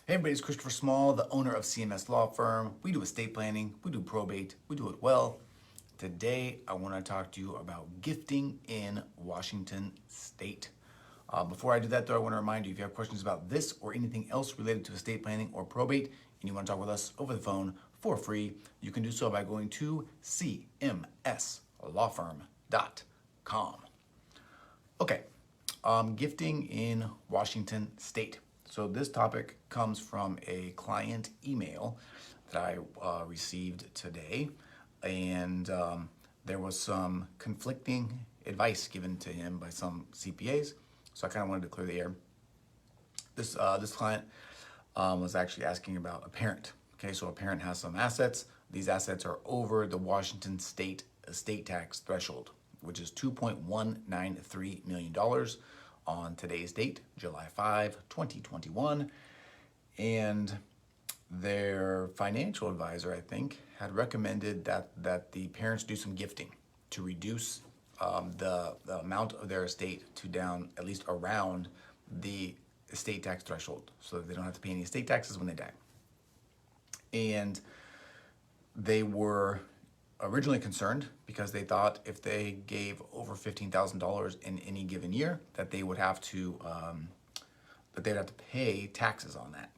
Hey everybody, it's Christopher Small, the owner of CMS Law Firm. We do estate planning, we do probate, we do it well. Today, I want to talk to you about gifting in Washington State. Before I do that though, I want to remind you, if you have questions about this or anything else related to estate planning or probate, and you want to talk with us over the phone for free, you can do so by going to cmslawfirm.com. Okay, gifting in Washington State. So this topic comes from a client email that I received today, and there was some conflicting advice given to him by some CPAs. So I kind of wanted to clear the air. This client was actually asking about a parent. Okay, so a parent has some assets. These assets are over the Washington State estate tax threshold, which is $2.193 million on today's date, July 5, 2021. And their financial advisor, I think, had recommended that the parents do some gifting to reduce the amount of their estate to down at least around the estate tax threshold so that they don't have to pay any estate taxes when they die. And they were originally concerned because they thought if they gave over $15,000 in any given year that they would have to pay taxes on that.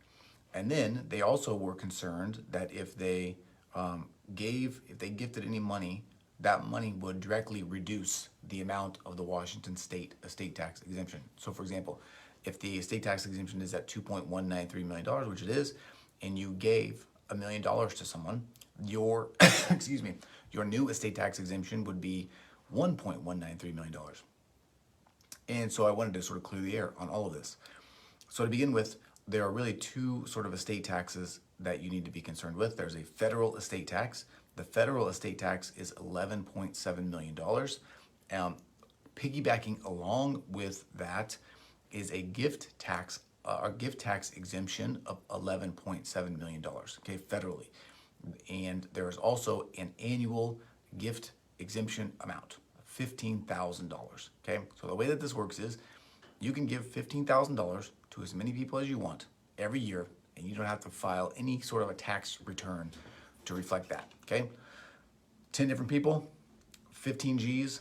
And then they also were concerned that if they gifted any money, that money would directly reduce the amount of the Washington State estate tax exemption. So for example, if the estate tax exemption is at $2.193 million, which it is, and you gave $1 million to someone, your your new estate tax exemption would be $1.193 million. And so I wanted to sort of clear the air on all of this. So to begin with, there are really two sort of estate taxes that you need to be concerned with. There's a federal estate tax. The federal estate tax is $11.7 million. Piggybacking along with that is a gift tax exemption of $11.7 million, okay, federally. And there is also an annual gift exemption amount of $15,000, okay? So the way that this works is you can give $15,000 to as many people as you want every year, and you don't have to file any sort of a tax return to reflect that, okay? 10 different people, 15 G's,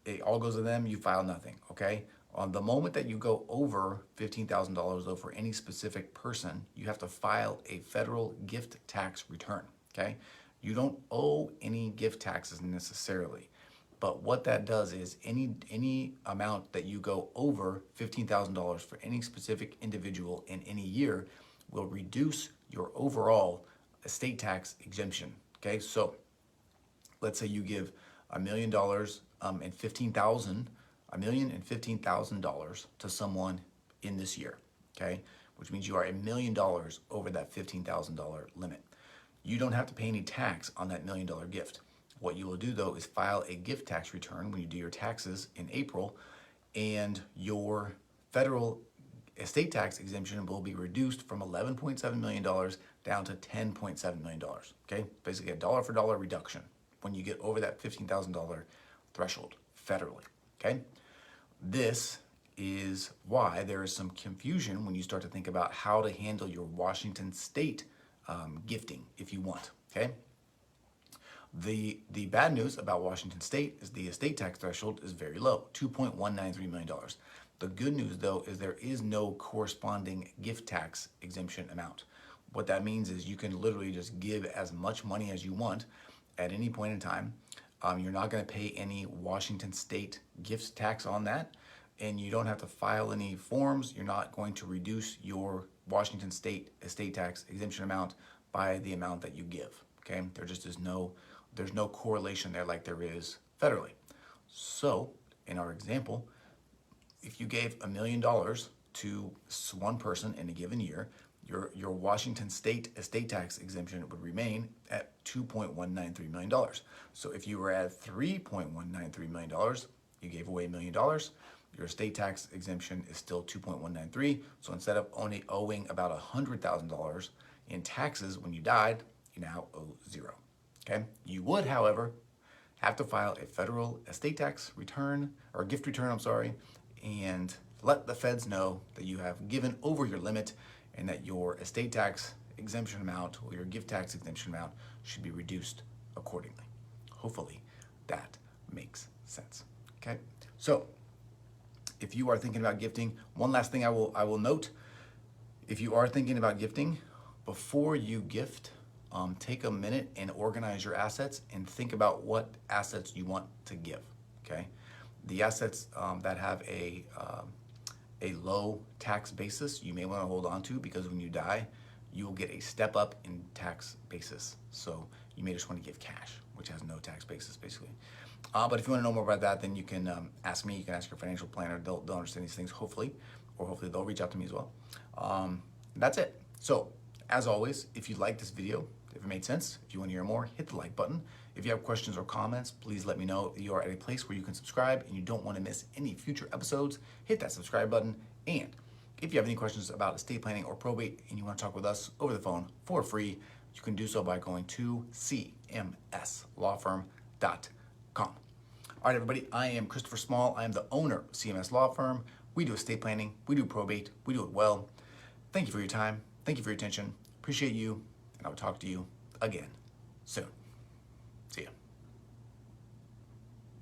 it all goes to them, you file nothing, okay? On the moment that you go over $15,000 though for any specific person, you have to file a federal gift tax return, okay? You don't owe any gift taxes necessarily, but what that does is any amount that you go over $15,000 for any specific individual in any year will reduce your overall estate tax exemption, okay? So let's say you give $1 million and $1,015,000 to someone in this year, okay? Which means you are $1 million over that $15,000 limit. You don't have to pay any tax on that $1 million gift. What you will do though is file a gift tax return when you do your taxes in April, and your federal estate tax exemption will be reduced from $11.7 million down to $10.7 million, okay? Basically a dollar for dollar reduction when you get over that $15,000 threshold federally, okay? This is why there is some confusion when you start to think about how to handle your Washington State gifting if you want, okay? The bad news about Washington State is the estate tax threshold is very low, $2.193 million. The good news though is there is no corresponding gift tax exemption amount. What that means is you can literally just give as much money as you want at any point in time. You're not going to pay any Washington State gift tax on that, and you don't have to file any forms. You're not going to reduce your Washington State estate tax exemption amount by the amount that you give, okay? There just is there's no correlation there like there is federally. So in our example, if you gave $1 million to one person in a given year, your Washington State estate tax exemption would remain at $2.193 million. So if you were at $3.193 million, you gave away $1 million, your estate tax exemption is still $2.193. So instead of only owing about $100,000 in taxes when you died, you now owe zero, okay? You would, however, have to file a federal estate tax return, or gift return, I'm sorry, and let the feds know that you have given over your limit and that your estate tax exemption amount or your gift tax exemption amount should be reduced accordingly. Hopefully that makes sense. Okay, so if you are thinking about gifting, one last thing I will note: if you are thinking about gifting, before you gift, take a minute and organize your assets and think about what assets you want to give. Okay, the assets that have a low tax basis, you may want to hold on to, because when you die, you will get a step up in tax basis. So you may just want to give cash, which has no tax basis, basically. But if you want to know more about that, then you can ask me. You can ask your financial planner. They'll understand these things, hopefully, or hopefully they'll reach out to me as well. That's it. So, as always, if you like this video, if it made sense, if you want to hear more, hit the like button. If you have questions or comments, please let me know. You are at a place where you can subscribe and you don't want to miss any future episodes. Hit that subscribe button. And if you have any questions about estate planning or probate and you want to talk with us over the phone for free, you can do so by going to cmslawfirm.com. All right, everybody, I am Christopher Small. I am the owner of CMS Law Firm. We do estate planning, we do probate, we do it well. Thank you for your time. Thank you for your attention. Appreciate you, and I will talk to you again soon. See ya.